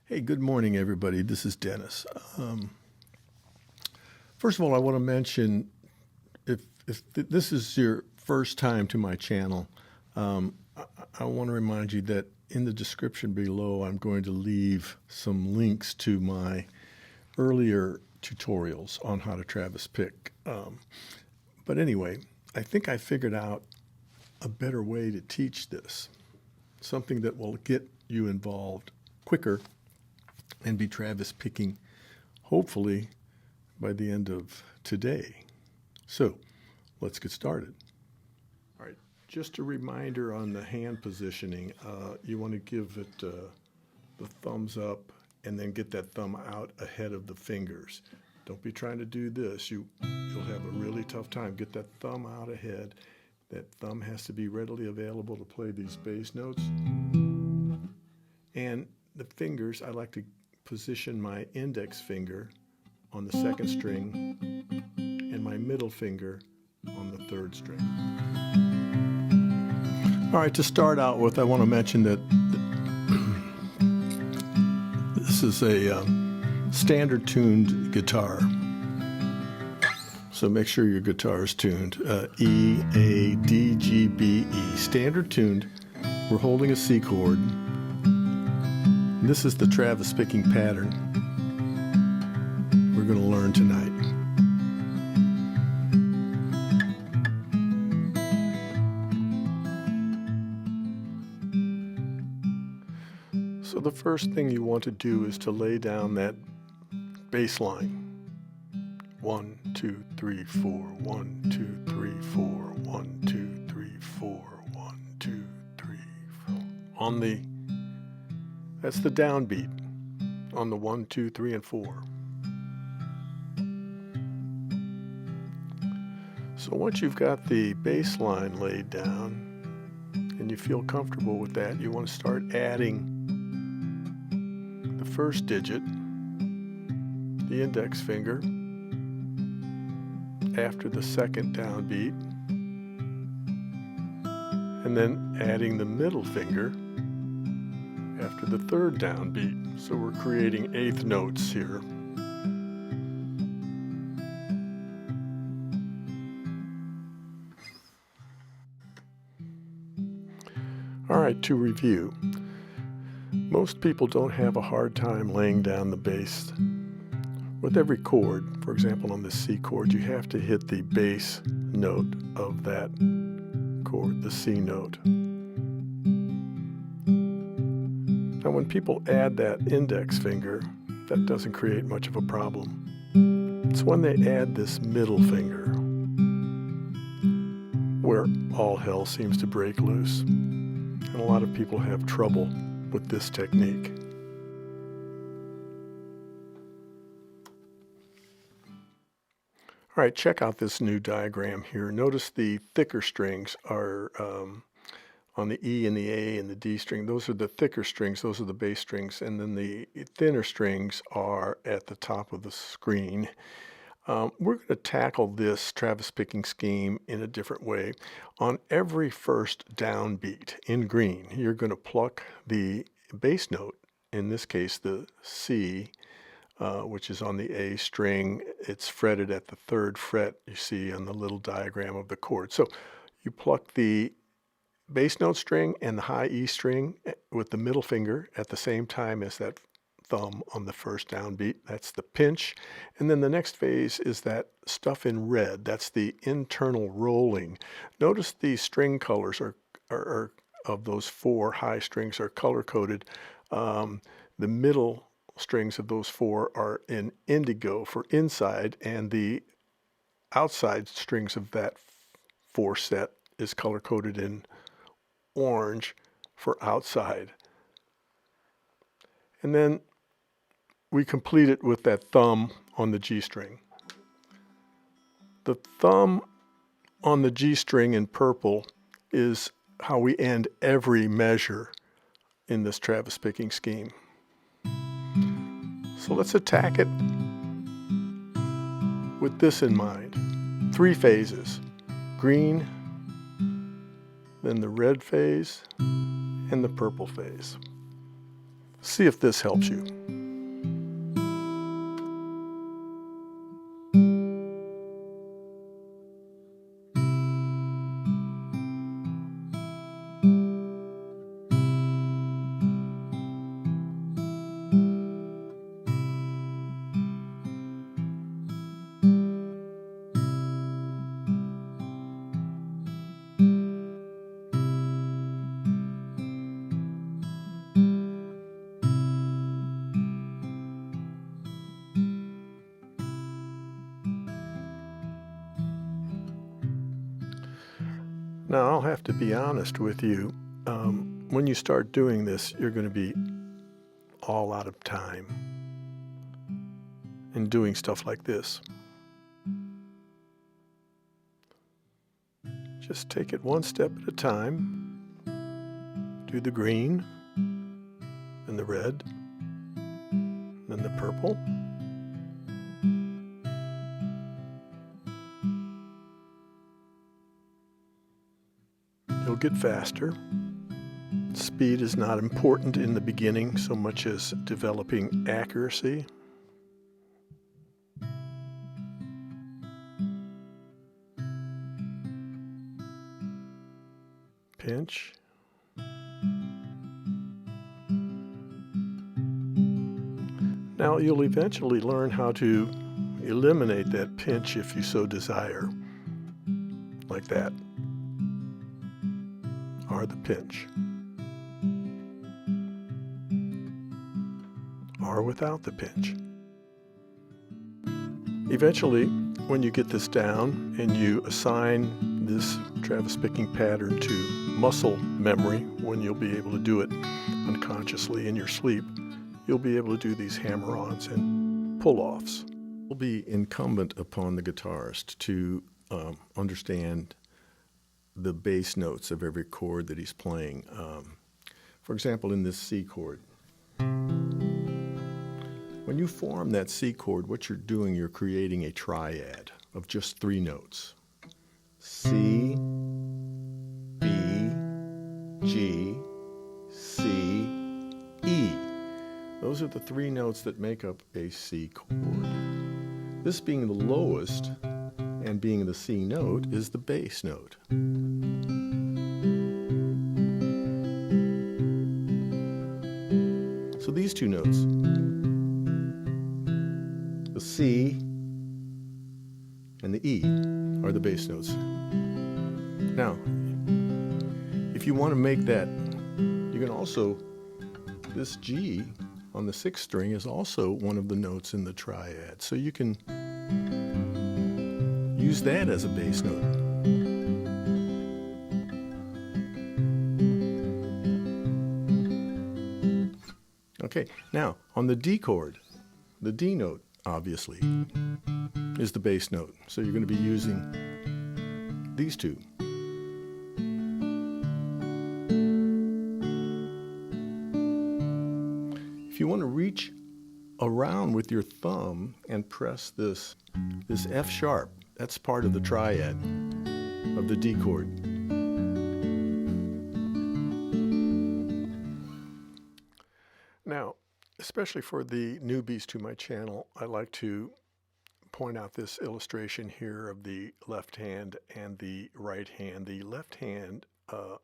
Hey, good morning, everybody. This is Dennis. First of all, I want to mention if this is your first time to my channel, I want to remind you that in the description below, I'm going to leave some links to my earlier tutorials on how to Travis pick. But anyway, I think I figured out a better way to teach this, something that will get you involved quicker and be Travis picking, hopefully, by the end of today. So let's get started. All right, just a reminder on the hand positioning. You want to give it the thumbs up and then get that thumb out ahead of the fingers. Don't be trying to do this. You'll have a really tough time. Get that thumb out ahead. That thumb has to be readily available to play these bass notes. And the fingers, I like to position my index finger on the second string and my middle finger on the third string. All right, to start out with, I want to mention that this is a standard tuned guitar. So make sure your guitar is tuned. E, A, D, G, B, E. Standard tuned. We're holding a C chord. This is the Travis picking pattern we're going to learn tonight. So the first thing you want to do is to lay down that bass line. 1, 2, 3, 4, 1, 2, 3, 4, 1, 2, 3, 4, 1, 2, 3, 4. That's the downbeat on the 1, 2, 3, and 4. So once you've got the bass line laid down and you feel comfortable with that, you want to start adding the first digit, the index finger, after the second downbeat, and then adding the middle finger after the third downbeat. So we're creating eighth notes here. All right, to review. Most people don't have a hard time laying down the bass. With every chord, for example on the C chord, you have to hit the bass note of that chord, the C note. Now when people add that index finger, that doesn't create much of a problem. It's when they add this middle finger where all hell seems to break loose. And a lot of people have trouble with this technique. All right, check out this new diagram here. Notice the thicker strings are on the E and the A and the D string. Those are the thicker strings, those are the bass strings, and then the thinner strings are at the top of the screen. We're going to tackle this Travis picking scheme in a different way. On every first downbeat in green, you're going to pluck the bass note, in this case the C, which is on the A string. It's fretted at the third fret, you see on the little diagram of the chord. So you pluck the bass note string and the high E string with the middle finger at the same time as that thumb on the first downbeat. That's the pinch. And then the next phase is that stuff in red. That's the internal rolling. Notice the string colors are of those four high strings are color coded. The middle strings of those four are in indigo for inside, and the outside strings of that four set is color coded in orange for outside. And then we complete it with that thumb on the G string. The thumb on the G string in purple is how we end every measure in this Travis picking scheme. So let's attack it with this in mind. 3 phases: green, then the red phase, and the purple phase. See if this helps you. Now, I'll have to be honest with you. When you start doing this, you're going to be all out of time in doing stuff like this. Just take it one step at a time. Do the green, then the red, then the purple. You'll get faster. Speed is not important in the beginning so much as developing accuracy. Pinch. Now you'll eventually learn how to eliminate that pinch if you so desire, like that, or the pinch, or without the pinch. Eventually, when you get this down and you assign this Travis picking pattern to muscle memory, when you'll be able to do it unconsciously in your sleep, you'll be able to do these hammer-ons and pull-offs. It will be incumbent upon the guitarist to understand the bass notes of every chord that he's playing. For example, in this C chord, when you form that C chord, what you're doing, you're creating a triad of just 3 notes. C, B, G, C, E. Those are the 3 notes that make up a C chord. This being the lowest and being the C note is the bass note. So these 2 notes, the C and the E, are the bass notes. Now, if you want to make that, you can also, this G on the 6th string is also one of the notes in the triad. So you can use that as a bass note. Okay, now on the D chord, the D note obviously is the bass note. So you're going to be using these 2. If you want to reach around with your thumb and press this F sharp, that's part of the triad of the D chord. Now, especially for the newbies to my channel, I like to point out this illustration here of the left hand and the right hand. The left hand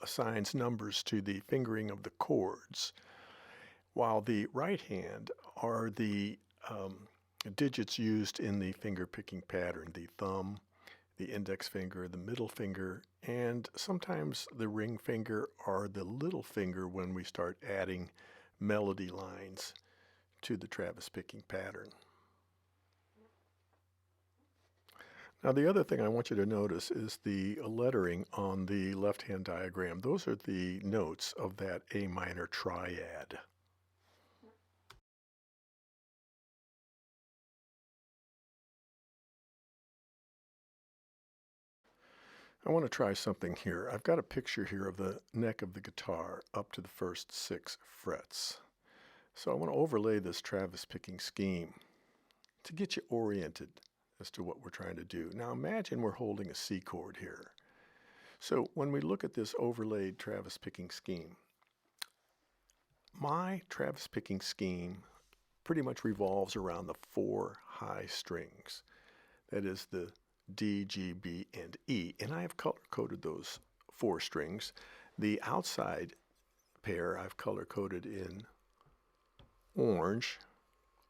assigns numbers to the fingering of the chords, while the right hand are the digits used in the finger picking pattern: the thumb, the index finger, the middle finger, and sometimes the ring finger or the little finger when we start adding melody lines to the Travis picking pattern. Now, the other thing I want you to notice is the lettering on the left-hand diagram. Those are the notes of that A minor triad. I want to try something here. I've got a picture here of the neck of the guitar up to the first 6 frets. So I want to overlay this Travis picking scheme to get you oriented as to what we're trying to do. Now imagine we're holding a C chord here. So when we look at this overlaid Travis picking scheme, My Travis picking scheme pretty much revolves around the 4 high strings. That is the D, G, B, and E. And I have color-coded those 4 strings. The outside pair I've color-coded in orange,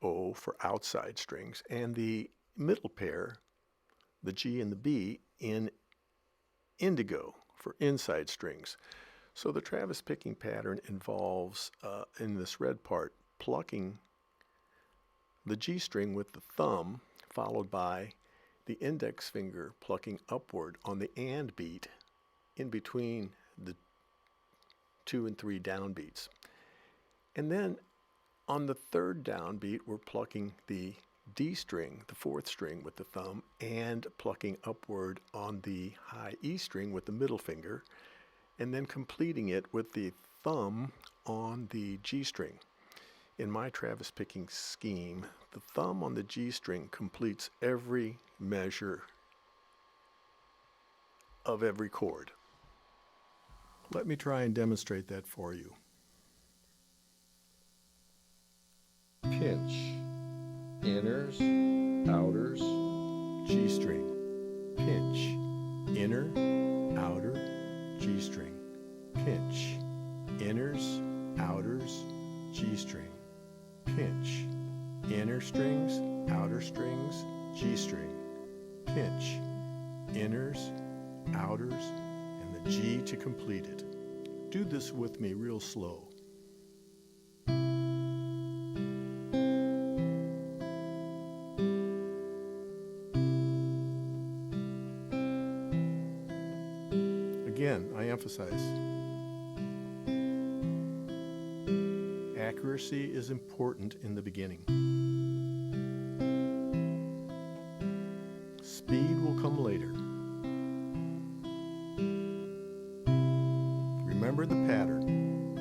O for outside strings, and the middle pair, the G and the B, in indigo for inside strings. So the Travis picking pattern involves, in this red part, plucking the G string with the thumb, followed by the index finger plucking upward on the and beat in between the 2 and 3 downbeats. And then on the 3rd downbeat, we're plucking the D string, the 4th string, with the thumb, and plucking upward on the high E string with the middle finger, and then completing it with the thumb on the G string. In my Travis picking scheme, the thumb on the G string completes every measure of every chord. Let me try and demonstrate that for you. Pinch, inners, outers, G string. Pinch, inner, outer, G string. Pinch, inners, outers, G string. Pinch, inner strings, outer strings, G string. Pinch, inners, outers, and the G to complete it. Do this with me real slow. Again, I emphasize, accuracy is important in the beginning. Speed will come later. Remember the pattern.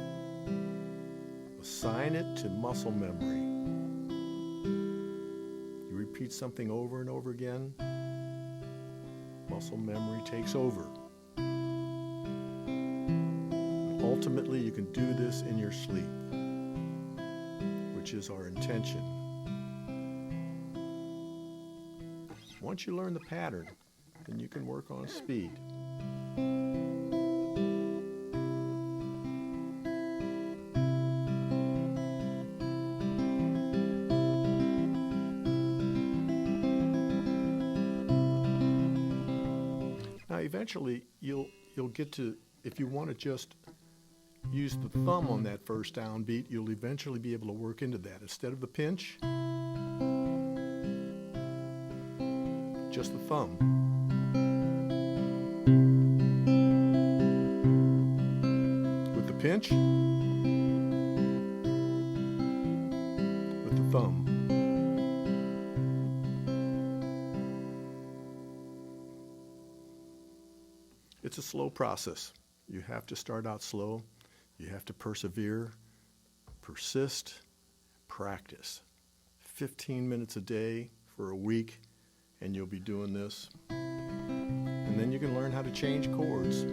Assign it to muscle memory. You repeat something over and over again, muscle memory takes over. Ultimately, you can do this in your sleep, which is our intention. Once you learn the pattern, then you can work on speed. Now, eventually, you'll get to, if you want to just use the thumb on that first downbeat, you'll eventually be able to work into that. Instead of the pinch, just the thumb. With the pinch, with the thumb. It's a slow process. You have to start out slow. You have to persevere, persist, practice. 15 minutes a day for a week, and you'll be doing this. And then you can learn how to change chords.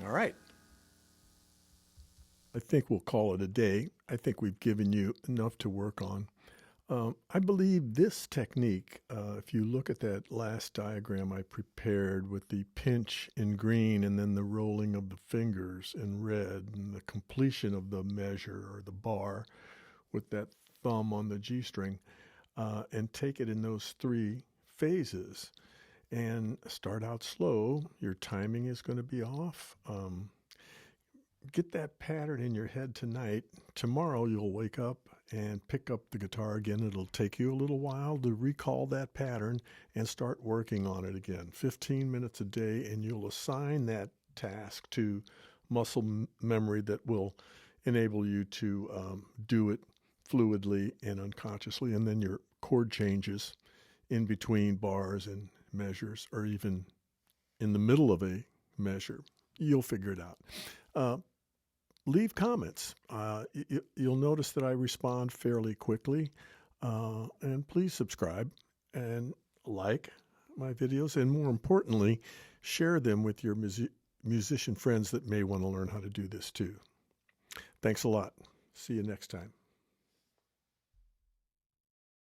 All right. I think we'll call it a day. I think we've given you enough to work on. I believe this technique, if you look at that last diagram I prepared with the pinch in green and then the rolling of the fingers in red and the completion of the measure or the bar with that thumb on the G string, and take it in those 3 phases and start out slow. Your timing is going to be off. Get that pattern in your head tonight. Tomorrow you'll wake up and pick up the guitar again. It'll take you a little while to recall that pattern and start working on it again. 15 minutes a day, and you'll assign that task to muscle memory that will enable you to do it fluidly and unconsciously. And then your chord changes in between bars and measures, or even in the middle of a measure. You'll figure it out. Leave comments. You'll notice that I respond fairly quickly. And please subscribe and like my videos, and more importantly, share them with your musician friends that may want to learn how to do this too. Thanks a lot. See you next time.